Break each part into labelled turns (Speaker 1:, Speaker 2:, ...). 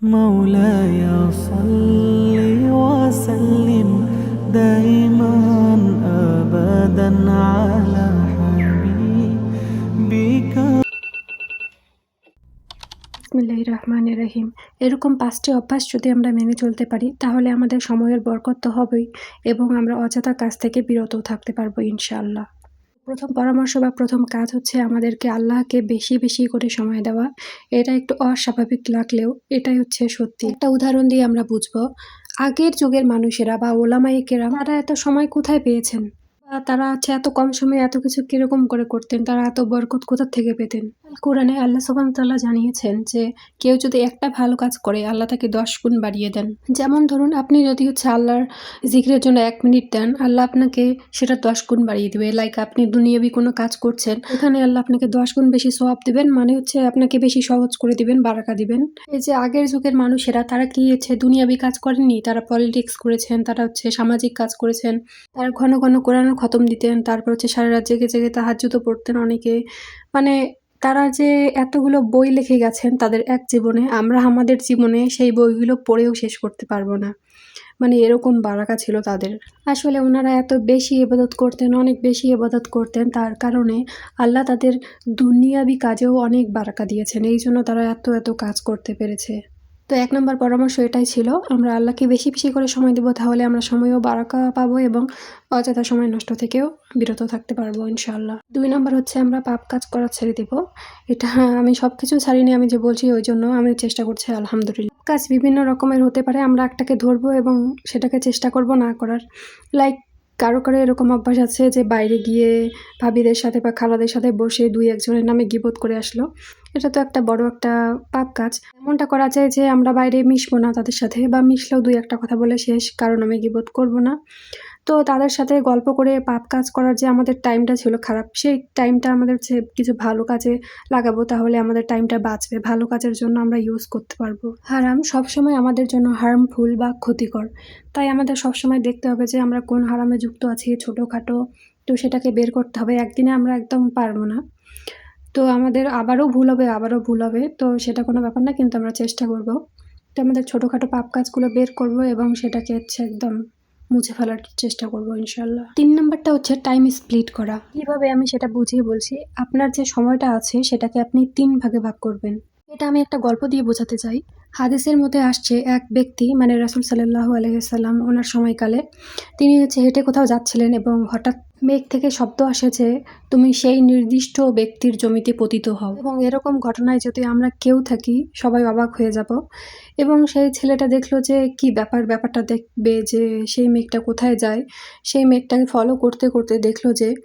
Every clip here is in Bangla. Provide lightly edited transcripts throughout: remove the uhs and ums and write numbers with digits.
Speaker 1: مولاي صل وسلم دائما أبدا على حبيبك।
Speaker 2: বিসমিল্লাহির রহমানির রহিম। এরকম ৫টি অভ্যাস যদি আমরা মেনে চলতে পারি তাহলে আমাদের সময়ের বরকত তো হবেই এবং আমরা অযথা কাজ থেকে বিরতও থাকতে পারবো ইনশাআল্লাহ। প্রথম পরামর্শ বা প্রথম কাজ হচ্ছে আমাদেরকে আল্লাহকে বেশি বেশি করে সময় দেওয়া। এটা একটু অস্বাভাবিক লাগলেও এটাই হচ্ছে সত্যি। একটা উদাহরণ দিয়ে আমরা বুঝবো। আগের যুগের মানুষেরা বা ওলামায়ে কেরাম তারা এত সময় কোথায় পেয়েছেন? বা তারা হচ্ছে এত কম সময়ে এত কিছু কিরকম করে করতেন? তারা এত বরকত কোথা থেকে পেতেন? কোরআনে আল্লাহ সুবহানাহু ওয়া তাআলা জানিয়েছেন যে কেউ যদি একটা ভালো কাজ করে আল্লাহ তাকে ১০ গুণ বাড়িয়ে দেন। যেমন ধরুন আপনি যদি হচ্ছে আল্লাহর জিকিরের জন্য ১ মিনিট দেন, আল্লাহ আপনাকে সেটা ১০ গুণ বাড়িয়ে দিবে। লাইক আপনি দুনিয়াবি কোনো কাজ করছেন, এখানে আল্লাহ আপনাকে ১০ গুণ বেশি সওয়াব দিবেন, মানে হচ্ছে আপনাকে বেশি সহজ করে দিবেন, বারাকা দিবেন। এই যে আগের যুগের মানুষেরা তারা কি হচ্ছে দুনিয়াবি কাজ করেননি, তারা পলিটিক্স করেছেন, তারা হচ্ছে সামাজিক কাজ করেছেন, তারা ঘন ঘন কোরআনের খতম দিতেন, তারপর হচ্ছে সারা রাত জেগে জেগে তাহাজ্জুদও পড়তেন অনেকে। মানে তারা যে এতগুলো বই লিখে গেছেন তাদের এক জীবনে, আমরা আমাদের জীবনে সেই বইগুলো পড়েও শেষ করতে পারবো না। মানে এরকম বারাকা ছিল তাদের। আসলে ওনারা এত বেশি ইবাদত করতেন, অনেক বেশি ইবাদত করতেন, তার কারণে আল্লাহ তাদের দুনিয়াবি কাজেও অনেক বারাকা দিয়েছেন। এইজন্য তারা এত এত কাজ করতে পেরেছে। তো ১ নম্বর পরামর্শ এটাই ছিল, আমরা আল্লাহকে বেশি বেশি করে সময় দেব, তাহলে আমরা সময়ও বারাকা পাবো এবং অযথা সময় নষ্ট থেকেও বিরত থাকতে পারবো ইনশাআল্লাহ। ২ নম্বর হচ্ছে আমরা পাপ কাজ করা ছেড়ে দেব। এটা আমি সবকিছু ছাড়িনি, আমি যে বলছি ওইজন্য আমি চেষ্টা করছি আলহামদুলিল্লাহ। কাজ বিভিন্ন রকমের হতে পারে, আমরা একটাকে ধরবো এবং সেটাকে চেষ্টা করব না করার। লাইক কারো এরকম অভ্যাস আছে যে বাইরে গিয়ে ভাবিদের সাথে বা খালাদের সাথে বসে ২-১ জনের নামে গীবত করে আসলো। এটা তো একটা বড় একটা পাপ কাজ। এমনটা করা যায় যে আমরা বাইরে মিশবো না তাদের সাথে, বা মিশলেও ২-১ টা কথা বলে শেষ, কারো নামে গীবত করব না। তো তাদের সাথে গল্প করে পাপ কাজ করার যে আমাদের টাইমটা ছিল খারাপ, সেই টাইমটা আমাদের হচ্ছে কিছু ভালো কাজে লাগাবো, তাহলে আমাদের টাইমটা বাঁচবে। ভালো কাজের জন্য আমরা ইউজ করতে পারবো। হারাম সবসময় আমাদের জন্য হার্মফুল বা ক্ষতিকর। তাই আমাদের সবসময় দেখতে হবে যে আমরা কোন হারামে যুক্ত আছি, ছোটখাটো। তো সেটাকে বের করতে হবে। একদিনে আমরা একদম পারবো না। তো আমাদের আবারও ভুল হবে, আবারও ভুল হবে। তো সেটা কোনো ব্যাপার না, কিন্তু আমরা চেষ্টা করব। তো আমাদের ছোটখাটো পাপ কাজগুলো বের করব এবং সেটাকে হচ্ছে একদম মুছে ফেলার চেষ্টা করব ইনশাআল্লাহ। ৩ নাম্বারটা হচ্ছে টাইম স্প্লিট করা। কিভাবে আমি সেটা বুঝিয়ে বলছি। আপনার যে সময়টা আছে সেটাকে আপনি ৩ ভাগে ভাগ করবেন। এটা আমি একটা গল্প দিয়ে বোঝাতে চাই। হাদিসের মধ্যে আসছে এক ব্যক্তি, মানে রাসূল সাল্লাল্লাহু আলাইহি ওয়াসাল্লাম ওনার সময়কালে তিনি হচ্ছে হেঁটে কোথাও যাচ্ছিলেন এবং হঠাৎ মেঘ থেকে শব্দ আসে যে তুমি সেই নির্দিষ্ট ব্যক্তির জমিতে পতিত হও। এবং এরকম ঘটনায় যদি আমরা কেউ থাকি সবাই অবাক হয়ে যাব। এবং সেই ছেলেটা দেখলো যে কি ব্যাপার, ব্যাপারটা দেখবে যে সেই মেঘটা কোথায় যায়। সেই মেঘটাকে ফলো করতে করতে দেখলো যে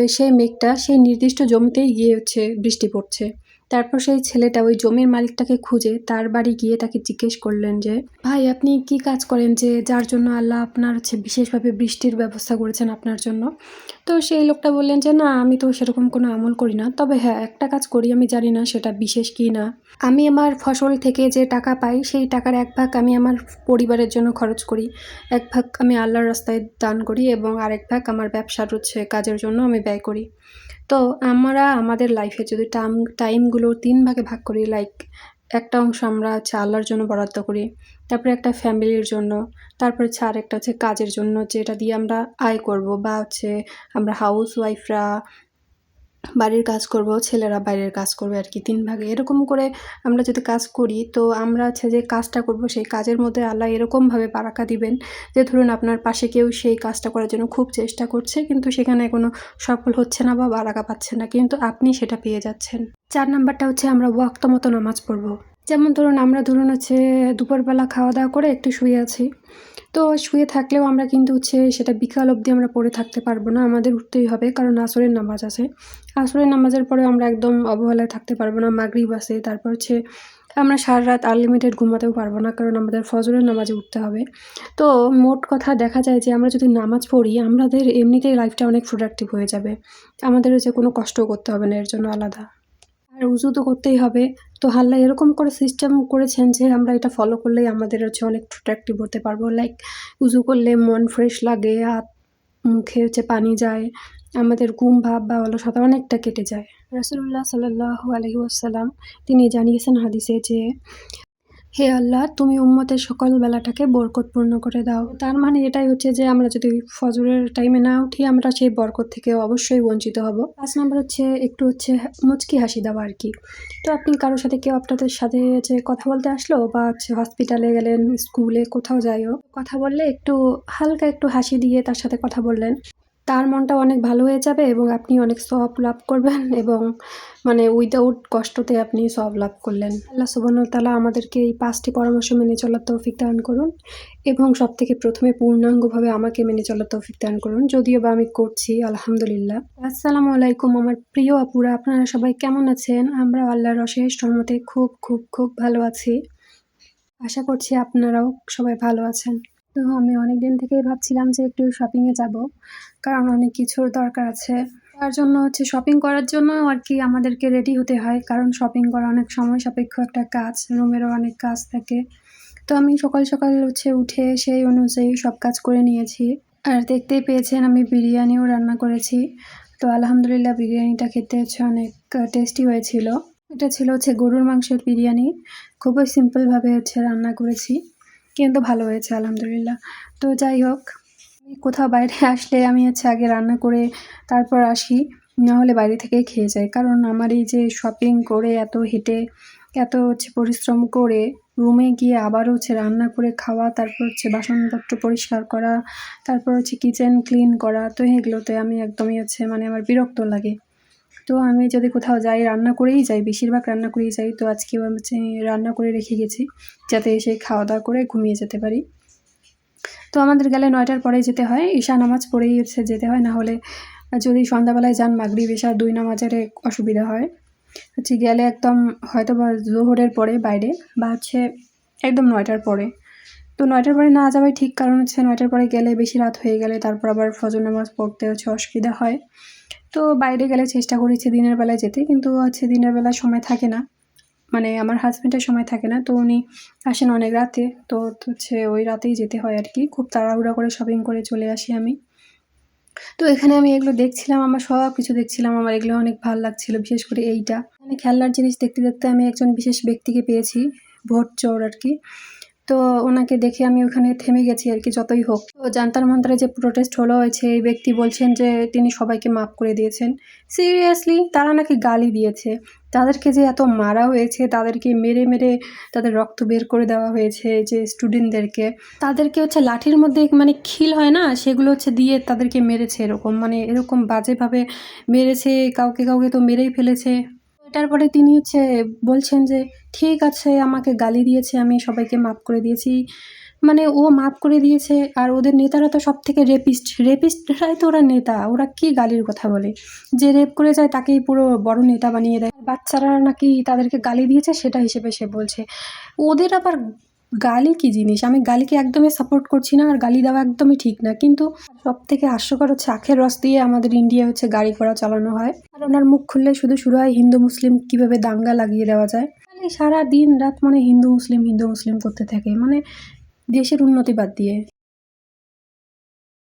Speaker 2: সেই মেঘটা সেই নির্দিষ্ট জমিতেই গিয়ে হচ্ছে বৃষ্টি পড়ছে। তারপর সেই ছেলেটা ওই জমির মালিকটাকে খুঁজে তার বাড়ি গিয়ে তাকে জিজ্ঞেস করলেন যে, "ভাই, আপনি কি কাজ করেন যে যার জন্য আল্লাহ আপনার হচ্ছে বিশেষভাবে বৃষ্টির ব্যবস্থা করেছেন আপনার জন্য?" তো সেই লোকটা বললেন যে, "না, আমি তো সেরকম কোনো আমল করি না। তবে হ্যাঁ, একটা কাজ করি, আমি জানি না সেটা বিশেষ কি না। আমি আমার ফসল থেকে যে টাকা পাই সেই টাকার ১ ভাগ আমি আমার পরিবারের জন্য খরচ করি। ১ ভাগ আমি আল্লাহর রাস্তায় দান করি এবং আরেক ভাগ আমার ব্যবসার হচ্ছে কাজের জন্য আমি ব্যয় করি।" তো আমরা আমাদের লাইফে যদি টাইমগুলো ৩ ভাগে ভাগ করি, লাইক একটা অংশ আমরা হচ্ছে আল্লাহর জন্য বরাদ্দ করি, তারপরে একটা ফ্যামিলির জন্য, তারপরে হচ্ছে আরেকটা হচ্ছে কাজের জন্য যেটা দিয়ে আমরা আয় করব, বা হচ্ছে আমরা হাউসওয়াইফরা বাড়ির কাজ করব, ছেলেরা বাইরের কাজ করবে আরকি ৩ ভাগে। এরকম করে আমরা যদি কাজ করি তো আমরা হচ্ছে যে কাজটা করব সেই কাজের মধ্যে আল্লাহ এরকমভাবে বারাকা দিবেন যে ধরুন আপনার পাশে কেউ সেই কাজটা করার জন্য খুব চেষ্টা করছে কিন্তু সেখানে কোনো সফল হচ্ছে না বা বারাকা পাচ্ছে না, কিন্তু আপনি সেটা পেয়ে যাচ্ছেন। ৪ নাম্বারটা হচ্ছে আমরা ওয়াক্ত মতো নামাজ পড়ব। যেমন ধরুন হচ্ছে দুপুরবেলা খাওয়া-দাওয়া করে একটু শুয়ে আছি। তো শুয়ে থাকলেও আমরা কিন্তু হচ্ছে সেটা বিকাল অবধি আমরা পড়ে থাকতে পারবো না। আমাদের উঠতেই হবে, কারণ আসরের নামাজ আছে। আসরের নামাজের পরেও আমরা একদম অবহেলায় থাকতে পারবো না। মাগরিব আছে, তারপর হচ্ছে আমরা সারারাত আনলিমিটেড ঘুমাতেও পারবো না, কারণ আমাদের ফজরের নামাজে উঠতে হবে। তো মোট কথা দেখা যায় যে আমরা যদি নামাজ পড়ি আমাদের এমনিতেই লাইফটা অনেক প্রোডাক্টিভ হয়ে যাবে। আমাদের হচ্ছে কোনো কষ্টও করতে হবে না এর জন্য আলাদা। আর উজু তো করতেই হবে। তো আল্লাহ এরকম করে সিস্টেম করেছেন যে আমরা এটা ফলো করলেই আমাদের হচ্ছে অনেক প্রোডাক্টিভ হতে পারবো। লাইক উজু করলে মন ফ্রেশ লাগে, মুখে হচ্ছে পানি যায়, আমাদের ঘুম ভাব বা অলসতা অনেকটা কেটে যায়। রাসূলুল্লাহ সাল্লাল্লাহু আলাইহি ওয়াসাল্লাম তিনি জানিয়েছেন হাদিসে যে হে আল্লাহ, তুমি উম্মতের সকল বেলাটাকে বরকতপূর্ণ করে দাও। তার মানে এটাই হচ্ছে যে আমরা যদি ফজরের টাইমে না উঠি, আমরা সেই বরকত থেকে অবশ্যই বঞ্চিত হব। 5 নাম্বার হচ্ছে একটু হচ্ছে মুচকি হাসি দেওয়া আর কি। তো আপনি কারোর সাথে, কেউ আপনাদের সাথে যে কথা বলতে আসলো বা হচ্ছে হসপিটালে গেলেন, স্কুলে কোথাও যাই হোক, কথা বললে একটু হালকা একটু হাসি দিয়ে তার সাথে কথা বললেন, তার মনটা অনেক ভালো হয়ে যাবে এবং আপনি অনেক সওয়াব লাভ করবেন এবং মানে উইদাউট কষ্টতে আপনি সওয়াব লাভ করলেন। আল্লাহ সুবহানাহু ওয়া তাআলা আমাদেরকে এই 5টি পরামর্শ মেনে চলার তৌফিক দান করুন এবং সবথেকে প্রথমে পূর্ণাঙ্গভাবে আমাকে মেনে চলার তৌফিক দান করুন। যদিও বা আমি করছি আলহামদুলিল্লাহ। আসসালামু আলাইকুম আমার প্রিয় আপুরা, আপনারা সবাই কেমন আছেন? আমরা আল্লাহর অশেষ রহমতে খুব খুব খুব ভালো আছি। আশা করছি আপনারাও সবাই ভালো আছেন। তো আমি অনেকদিন থেকেই ভাবছিলাম যে একটু শপিংয়ে যাব, কারণ অনেক কিছুর দরকার আছে। তার জন্য হচ্ছে শপিং করার জন্য আর কি আমাদেরকে রেডি হতে হয়, কারণ শপিং করা অনেক সময় সাপেক্ষ একটা কাজ, রুমেরও অনেক কাজ থাকে। তো আমি সকাল সকাল হচ্ছে উঠে সেই অনুযায়ী সব কাজ করে নিয়েছি। আর দেখতেই পেয়েছেন আমি বিরিয়ানিও রান্না করেছি। তো আলহামদুলিল্লাহ বিরিয়ানিটা খেতে হচ্ছে অনেক টেস্টি হয়েছিল। এটা ছিল হচ্ছে গরুর মাংসের বিরিয়ানি। খুবই সিম্পলভাবে হচ্ছে রান্না করেছি, কিন্তু ভালো হয়েছে আলহামদুলিল্লাহ। তো যাই হোক, কোথাও বাইরে আসলে আমি হচ্ছে আগে রান্না করে তারপর আসি, নাহলে বাইরে থেকেই খেয়ে যাই। কারণ আমার এই যে শপিং করে এত হেঁটে এত হচ্ছে পরিশ্রম করে রুমে গিয়ে আবারও হচ্ছে রান্না করে খাওয়া, তারপর হচ্ছে বাসনপত্র পরিষ্কার করা, তারপর হচ্ছে কিচেন ক্লিন করা, তো এগুলোতে আমি একদমই হচ্ছে মানে আমার বিরক্ত লাগে। তো আমি যদি কোথাও যাই রান্না করেই যাই, বেশিরভাগ রান্না করেই যাই। তো আজকেও আমি হচ্ছে রান্না করে রেখে গেছি যাতে এসে খাওয়া দাওয়া করে ঘুমিয়ে যেতে পারি। তো আমাদের গেলে 9টার পরেই যেতে হয়, ঈশা নামাজ পড়েই হচ্ছে যেতে হয়, না হলে যদি সন্ধ্যাবেলায় যান মাগরিব ঈশা 2 নামাজের অসুবিধা হয়। হচ্ছে গেলে একদম হয়তো বা জোহরের পরে বাইরে, বা হচ্ছে একদম 9টার পরে। তো 9টার পরে না যাওয়াই ঠিক, কারণ হচ্ছে 9টার পরে গেলে বেশি রাত হয়ে গেলে তারপর আবার ফজর নামাজ পড়তে হচ্ছে অসুবিধা হয়। তো বাইরে গেলে চেষ্টা করেছি দিনের বেলায় যেতে, কিন্তু হচ্ছে দিনের বেলায় সময় থাকে না, মানে আমার হাজব্যান্ডের সময় থাকে না। তো উনি আসেন অনেক রাতে, তো হচ্ছে ওই রাতেই যেতে হয় আর কি। খুব তাড়াহুড়া করে শপিং করে চলে আসি আমি। তো এখানে আমি এগুলো দেখছিলাম, আমার সব কিছু দেখছিলাম, আমার এগুলো অনেক ভালো লাগছিল, বিশেষ করে এইটা। মানে খেলনার জিনিস দেখতে দেখতে আমি একজন বিশেষ ব্যক্তিকে পেয়েছি, ভোট চোর আর কি। তো ওনাকে দেখে আমি ওখানে থেমে গেছি আর কি, যতই হোক। তো জান্তার মান্তারে যে প্রোটেস্ট হলো হয়েছে, এই ব্যক্তি বলছেন যে তিনি সবাইকে মাফ করে দিয়েছেন। সিরিয়াসলি? তারা নাকি গালি দিয়েছে। তাদেরকে যে এত মারা হয়েছে, তাদেরকে মেরে মেরে তাদের রক্ত বের করে দেওয়া হয়েছে, যে স্টুডেন্টদেরকে, তাদেরকে হচ্ছে লাঠির মধ্যে মানে খিল হয় না, সেগুলো হচ্ছে দিয়ে তাদেরকে মেরেছে, এরকম মানে এরকম বাজেভাবে মেরেছে। কাউকে কাউকে তো মেরেই ফেলেছে। এটার পরে তিনি হচ্ছে বলছেন যে ঠিক আছে, আমাকে গালি দিয়েছে, আমি সবাইকে মাফ করে দিয়েছি। মানে ও মাফ করে দিয়েছে, আর ওদের নেতারা তো সব থেকে রেপিস্টরাই তো ওরা নেতা। ওরা কি গালির কথা বলে, যে রেপ করে যায় তাকেই পুরো বড় নেতা বানিয়ে দেয়। বাচ্চারা নাকি তাদেরকে গালি দিয়েছে সেটা হিসেবে সে বলছে। ওদের আবার গালি কি জিনিস? আমি গালিকে একদমই সাপোর্ট করছি না, আর গালি দেওয়া একদমই ঠিক না, কিন্তু সব থেকে হাস্যকর হচ্ছে আখের রস দিয়ে আমাদের ইন্ডিয়া হচ্ছে গাড়ি ঘোড়া চালানো হয়, আর ওনার মুখ খুললে শুধু শুরু হয় হিন্দু মুসলিম কিভাবে দাঙ্গা লাগিয়ে দেওয়া যায়। মানে সারা দিন রাত মানে হিন্দু মুসলিম করতে থাকে, মানে দেশের উন্নতি বাদ দিয়ে।